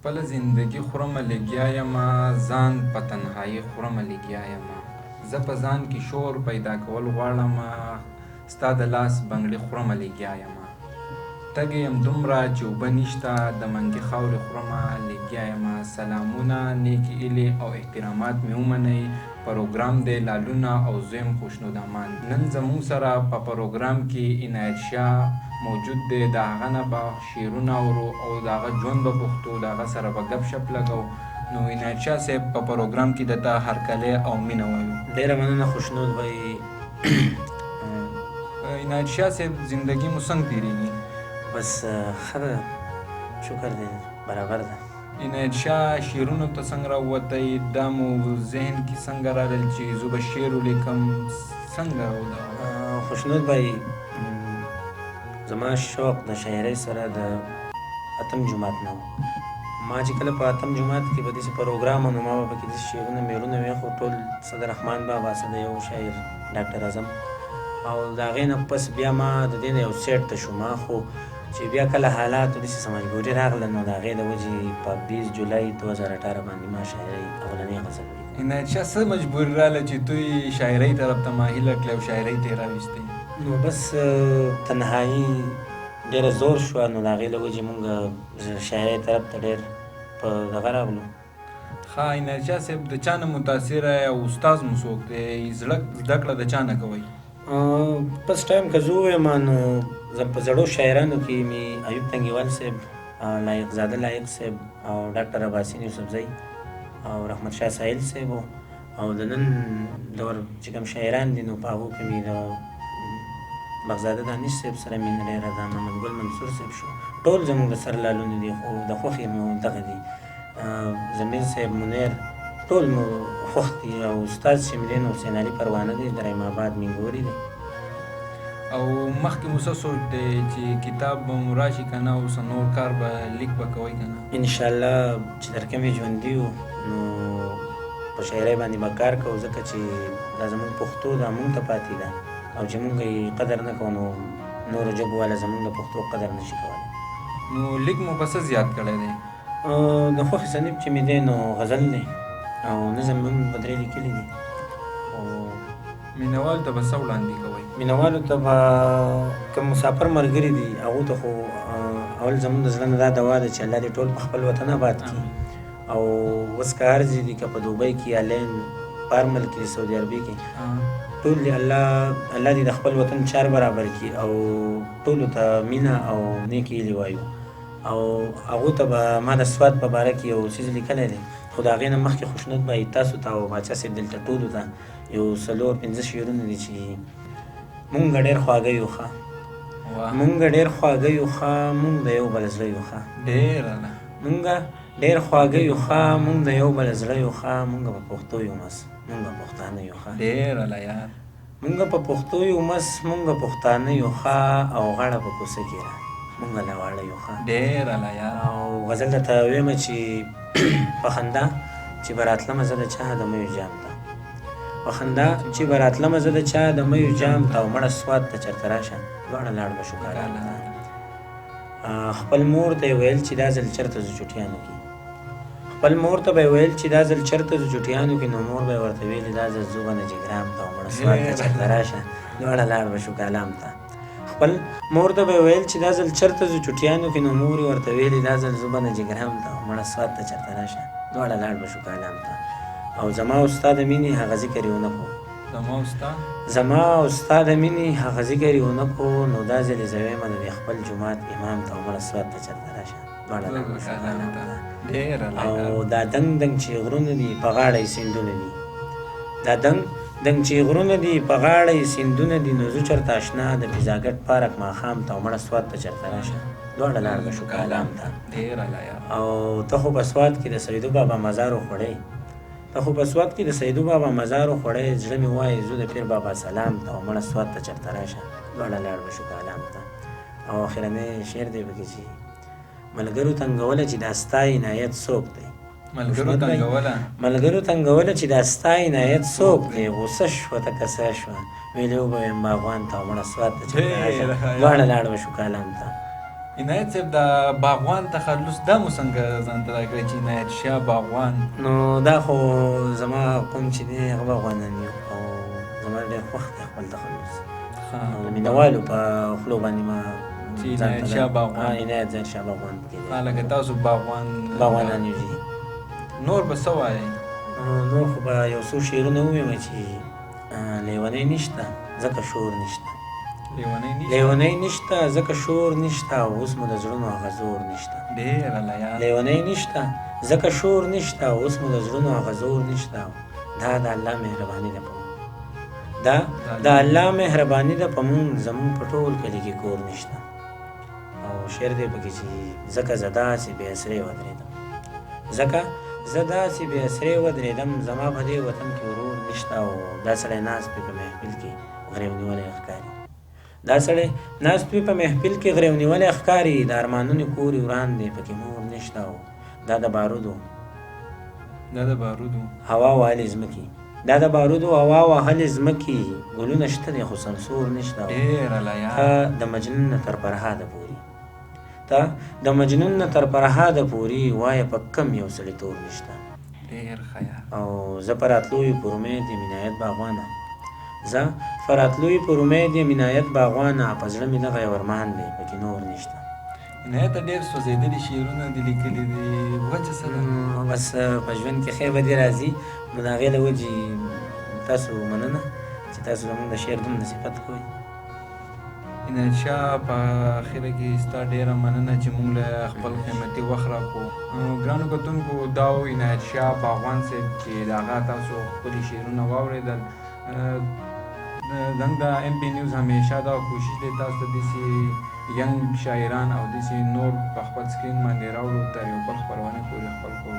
خپله زندګي خورمه لګیا یمه، ځان په تنهایي خورمه لګیا یمه. زه په ځان کې شور پیدا کول غواړمه، ستا د لاس بنګړي خورمه لګیا یمه. تږی یم دومره چې اوبه نشته، د منګي خاورې خورمه لګیا یمه. سلامونه، نیکې هیلې او احترامات مې ومنئ. پروګرام دی لالونه او زویم خوشنودامان. نن زموږ سره په پروګرام کې عنایت شاه موجود دی. د هغه نه به شعرونه اورو او د هغه ژوند به پوښتو، د هغه سره به ګپ شپ لګو. نو عنایت شاه صاحب په پروګرام کې درته هرکلی او مینه وایو. ډېره مننه خوشنود بھائی. عنایت شاه صاحب زندګي مو څنګه تېرېږي؟ بس ښه ده، شکر دی، برابر ده. عنایت شاه شعرونو ته څنګه راووتی؟ دا مو ذهن کې څنګه راغل چې زه به شعر ولیکم؟ څنګه خوشنود بھائی، زما شوق د شاعرۍ سره د اتم جماعت نه و. ما چې کله په اتم جماعت کې به داسې پروګرام و، نو ما به پکې داسې شعرونه میرونه ویښو. ټول څه د رحمان بابا، څه د یو شاعر ډاکټر اعظم، او د هغې نه پس بیا ما د دې نه یو سیټ ته شو. ما خو چې بیا کله حالاتو داسې څه مجبوري راغله، نو د هغې د وجې په 20 جولای 2018 باندې ما شاعرۍ اولنۍ غزل ولیکه. عنایت شاه څه مجبوري راغله چې دوی شاعرۍ طرف ته مایله کړې او شاعرۍ ته یې راویستئ؟ نو بس تنهایي ډېره زور شوه، نو د هغې له وجې مونږ شاعرۍ طرف ته ډېر په دغه راغلو. ښه، عنایت شاه صاحب د چا نه متاثره او استاز مو څوک دی؟ زده کړه د چا نه کوئ؟ پس ټایم که زه ووایم، نو په زړو شاعرانو کې مې ایوب تنګیوال صاحب، لایق زاده لایق صاحب، او ډاکټر عباسین یوسفزی او رحمت شاه سایل صاحب، او د نن دور چې کوم شاعران دي، نو په هغو کې مې د بغزاده دانش صاحب سره مینه ډېره ده. محمد ګل منصور صاحب شو، ټول زموږ د سر لالونه دي، خو د خوښې مو دغه دي. زمیر صاحب، منیر، ټول مو خوښ دي. او استاد چې مې دی نو حسین علي پروانه دی، د رحیم آباد مینګوري دی. او مخکې مو څه سوچ دی چې کتاب به مو راشي که نه، اوس نور کار به لیک به کوئ که نه؟ انشاءالله چې تر کومې ژوندي یو، نو په شاعرۍ باندې به کار کوو، ځکه چې دا زموږ پښتو دا مونږ ته پاتې ده، او چې مونږ یې قدر نه کوو، نو نورو ژبو والا زموږ د پښتو قدر نشي کولی. نو لیک مو په څه زیات کړی دی؟ د خوښې صنف چې مې دی، نو غزل دی او نظم مې هم په 3 لیکلي دي. او مینهوالو ته به څه وړاندې کوئ؟ مینهوالو ته به که مسافر ملګري دي، هغو ته خو اول زموږ د زړه نه دا دعا ده چې الله دې ټول په خپل وطن آباد کړي. او اوس که هر ځای دي، که په دوبۍ کې یا لین پارمل کې، سعودي عربي کې، ټول دې الله دې د خپل وطن چار برابر کړي، او ټولو ته مینه او نیکې هیلې وایو. او هغو ته به ما د سواد په باره کې یو څیز لیکلی دی، خو د هغې نه مخکې خوشنود بھائی تاسو ته او باچا صاحب دلته ټولو ته یو 4-5 شعرونه دي چې مونږ ډېر خواږه یو ښه، مونږ ډېر خواږه یو ښه، مونږ د یو بل زړه یو ښه، مونږ ډېر خواږه یو ښه، مونږ د یو بل زړه یو ښه، مونږ په پښتو یو مس، مونږ پښتانه یو ښه، ډېر الله یار، مونږ په پښتو یو مس، مونږ پښتانه یو ښه، او غاړه په کوڅه کې را مونږ له واړه یو ښه، ډېر الله یار. او غزل درته ویمه چې په خندا چې به راتلمه زه د چا د میو جام ته، په خندا چې به راتلمه زه د چا د میو جام ته، او مړه سوات ته چېرته راشه دواړه لاړ به شو کالام ته. خپل مور ته یې ویل چې دا ځل چېرته زه چوټیانو کې، خپل مور ته به یې ویل چې دا ځل چېرته زه چوټیانو کې، نو مور به یې ورته ویلې دا ځل ځو به نه جګرام ته، او مړه سوات ته چېرته راشه دواړه لاړ به شو کالام ته. خپل مور ته به یې ویل چې دا ځل چېرته زه چوټیانو کې، نو مور یې ورته ویلې دا ځل زه به نه جګرام ته، او مړه سوات ته چېرته راشه دواړه لاړ به شو کالام ته. او زما او ستا د مینې هغه ذکر یې ونه کړو، زما او ستا د مینې هغه ذکر یې ونه کړو، نو دا ځل یې زه ویمه د خپل جومات امام ته، او مړه سوات ته چېرته راشه دواړه لاړ به شو کالام ته. او دا دنګ دنګ چې غرونه دي په غاړه یې سیندونه دي، دا دنګ دنګ چې غرونه دي په غاړه یې سیندونه دي، نو زه چېرته اشنا د پیزاګټ پارک ماښام ته، او مړه سوات ته چېرته راشه دواړه لاړ به شو کالام ته. او ته خو په سوات کې د سیدو بابا مزار وخوړی، ته خو په سوات کې د سیدو بابا مزار وخوړی، زړه مې وایي زو د پیر بابا سلام ته، او مړه سوات ته چېرته راشه دواړه لاړ به شو کالام ته. او اخرنی شعر دی پکې چې ملګرو تنګوله چې دا ستا عنایت څوک دی، ملګرو تنګوله چې دا ستا عنایت څوک دی، غوسه شوه ته کسه شوه ویلې وبه ویم باغوان ته، او مړه سوات ته چېرته راشه دواړه لاړ به شو کالام ته. عنایت صاحب د باغوان تخلص دا مو څنګه ځان ته راکړی چې عنایت شاه باغوان؟ نو دا خو زما قوم چې دی هغه باغوانان یو او زما ډېر خوښ دی خپل تخلص. نو د مینهوالو په خولو باندې ما چې عنایت شاه باغوان. عنایت ځان شاه باغوان پکې دی. لکه تاسو باغوانان یو دي. نور به څه وایئ؟ نور خو به یو څو شعرونه ووایم چې لیونی نشته ځکه شور نشته. لیونی نشته ځکه شور نشته او اوس مو د زړونو هغه زور نشته. ډېره لیا. لیونی نشته ځکه شور نشته او اوس مو د زړونو هغه زور نشته. دا د الله مهرباني ده په موږ. دا د الله مهرباني ده په موږ. زموږ په ټول کلي کې کور نشته. او شعر دی پکې چې ځکه زه داسې بې اسرې ودرېدم. ځکه زه داسې بې اسرې ودرېدم زما په دې وطن کې ورور نشته او دا سړی ناست وي په محفل کې غریو نیولی ښکاري. دا سړی ناست وي په محفل کې غریو نیولی ښکاري. د ارمانونو کور یې وران دی پکې مور نشته او دا د بارودو هوا وهلې ځمکې. دا د بارودو هوا وهلې ځمکې. ګلونه شته دی خو سمسور نشته. ډېره لیا. ته د مجنون نه تر فرهاده پورې ته د مجنون نه تر فرهاده پورې وایه په کم یو سړي تور نشته. ډېر ښه. او زه په راتلو پر امید یم عنایت باغوانه. زه په راتلو پر امید یم عنایت باغوانه. په زړه مې دغه یو ارمان دی پکې نور نشته. عنایت ډېر سوځېدلي شعرونه دي لیکلي دي. وجه څه ده؟ بس په ژوند کې خیر به دې راځي. نو د هغې له وجې تاسو مننه چې تاسو زموږ د شعر دومره صفت کوئ. عنایت شاه په اخره کې ستا ډېره مننه چې موږ له خپل قیمتي وخت راکړو. ګرانو کتونکو دا و عنایت شاه باغوان صاحب چې د هغه تاسو خپلې شعرونه واورېدل. زموږ د ایم پی نیوز همیشه دا کوشش دی تاسو ته داسې ینګ شاعران او داسې نور په خپل سکرین باندې راوړو تر یو بل خپرونې پورې خپل کور